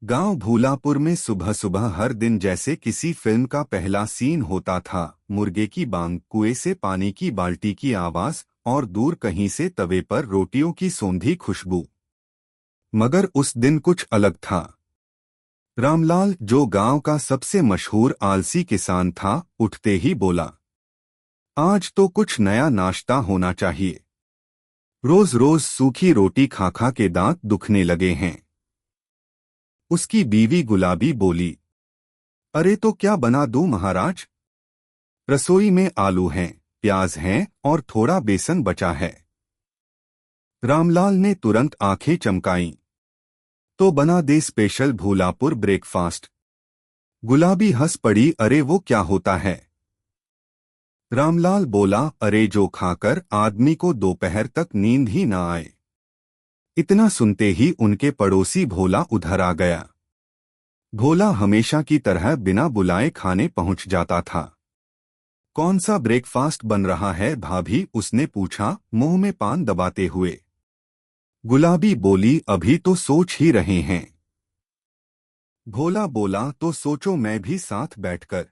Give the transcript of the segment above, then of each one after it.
गांव भूलापुर में सुबह सुबह हर दिन जैसे किसी फिल्म का पहला सीन होता था। मुर्गे की बांग, कुएं से पानी की बाल्टी की आवाज और दूर कहीं से तवे पर रोटियों की सौंधी खुशबू। मगर उस दिन कुछ अलग था। रामलाल, जो गांव का सबसे मशहूर आलसी किसान था, उठते ही बोला, आज तो कुछ नया नाश्ता होना चाहिए। रोज रोज सूखी रोटी खा खा के दांत दुखने लगे हैं। उसकी बीवी गुलाबी बोली, अरे तो क्या बना दूं महाराज? रसोई में आलू हैं, प्याज हैं और थोड़ा बेसन बचा है। रामलाल ने तुरंत आंखें चमकाईं। तो बना दे स्पेशल भूलापुर ब्रेकफास्ट। गुलाबी हंस पड़ी, अरे वो क्या होता है? रामलाल बोला, अरे जो खाकर आदमी को दोपहर तक नींद ही ना आए। इतना सुनते ही उनके पड़ोसी भोला उधर आ गया। भोला हमेशा की तरह बिना बुलाए खाने पहुंच जाता था। कौन सा ब्रेकफास्ट बन रहा है भाभी? उसने पूछा, मुंह में पान दबाते हुए। गुलाबी बोली, अभी तो सोच ही रहे हैं। भोला बोला, तो सोचो मैं भी साथ बैठकर।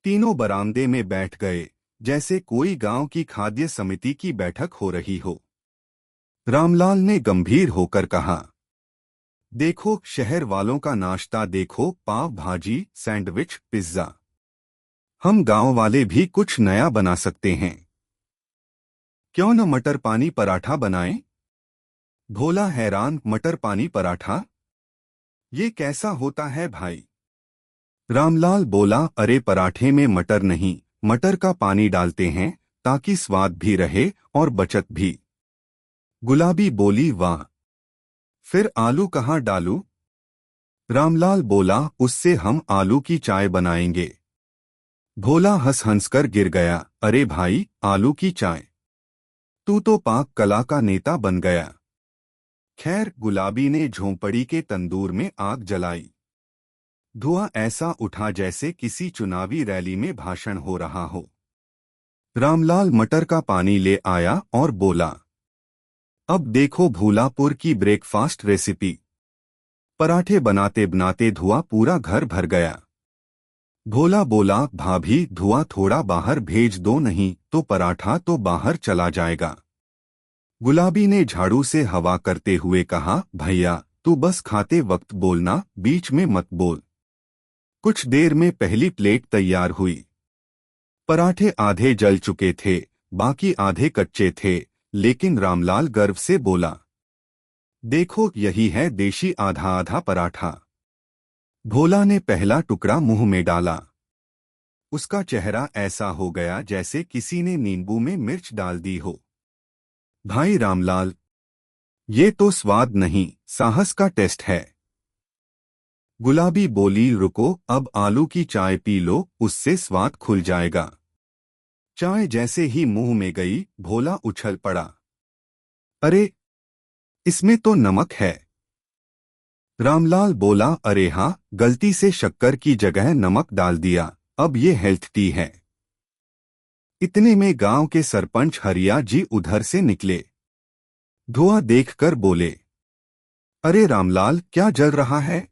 तीनों बरामदे में बैठ गए, जैसे कोई गांव की खाद्य समिति की बैठक हो रही हो। रामलाल ने गंभीर होकर कहा, देखो शहर वालों का नाश्ता देखो, पाव भाजी, सैंडविच, पिज्जा। हम गांव वाले भी कुछ नया बना सकते हैं। क्यों न मटर पानी पराठा बनाएं? भोला हैरान, मटर पानी पराठा? ये कैसा होता है भाई? रामलाल बोला, अरे पराठे में मटर नहीं, मटर का पानी डालते हैं ताकि स्वाद भी रहे और बचत भी। गुलाबी बोली, वाह, फिर आलू कहाँ डालूं? रामलाल बोला, उससे हम आलू की चाय बनाएंगे। भोला हंस हंसकर गिर गया, अरे भाई, आलू की चाय? तू तो पाक कला का नेता बन गया। खैर, गुलाबी ने झोंपड़ी के तंदूर में आग जलाई। धुआं ऐसा उठा जैसे किसी चुनावी रैली में भाषण हो रहा हो। रामलाल मटर का पानी ले आया और बोला, अब देखो भूलापुर की ब्रेकफास्ट रेसिपी। पराठे बनाते बनाते धुआं पूरा घर भर गया। भोला बोला, भाभी धुआं थोड़ा बाहर भेज दो, नहीं तो पराठा तो बाहर चला जाएगा। गुलाबी ने झाड़ू से हवा करते हुए कहा, भैया तू बस खाते वक्त बोलना, बीच में मत बोल। कुछ देर में पहली प्लेट तैयार हुई। पराठे आधे जल चुके थे, बाकी आधे कच्चे थे, लेकिन रामलाल गर्व से बोला, देखो यही है देशी आधा आधा पराठा। भोला ने पहला टुकड़ा मुंह में डाला। उसका चेहरा ऐसा हो गया जैसे किसी ने नींबू में मिर्च डाल दी हो। भाई रामलाल, ये तो स्वाद नहीं, साहस का टेस्ट है। गुलाबी बोली, रुको, अब आलू की चाय पी लो, उससे स्वाद खुल जाएगा। चाय जैसे ही मुंह में गई, भोला उछल पड़ा, अरे इसमें तो नमक है। रामलाल बोला, अरे हाँ, गलती से शक्कर की जगह नमक डाल दिया, अब ये हेल्थ टी है। इतने में गांव के सरपंच हरिया जी उधर से निकले। धुआं देखकर बोले, अरे रामलाल, क्या जल रहा है?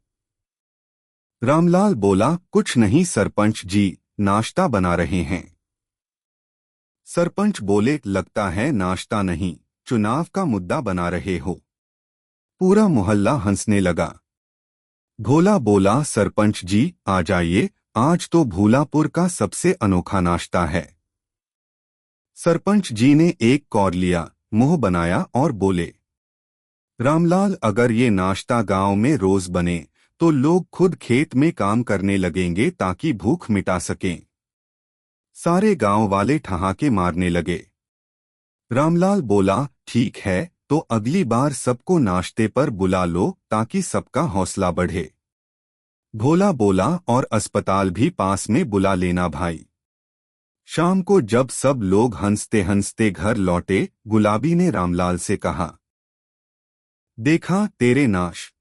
रामलाल बोला, कुछ नहीं सरपंच जी, नाश्ता बना रहे हैं। सरपंच बोले, लगता है नाश्ता नहीं, चुनाव का मुद्दा बना रहे हो। पूरा मोहल्ला हंसने लगा। भोला बोला, सरपंच जी आ जाइए, आज तो भूलापुर का सबसे अनोखा नाश्ता है। सरपंच जी ने एक कौर लिया, मुंह बनाया और बोले, रामलाल, अगर ये नाश्ता गांव में रोज बने तो लोग खुद खेत में काम करने लगेंगे ताकि भूख मिटा सकें। सारे गांव वाले ठहाके मारने लगे। रामलाल बोला, ठीक है, तो अगली बार सबको नाश्ते पर बुला लो ताकि सबका हौसला बढ़े। भोला बोला, और अस्पताल भी पास में बुला लेना भाई। शाम को जब सब लोग हंसते हंसते घर लौटे, गुलाबी ने रामलाल से कहा, देखा तेरे नाश।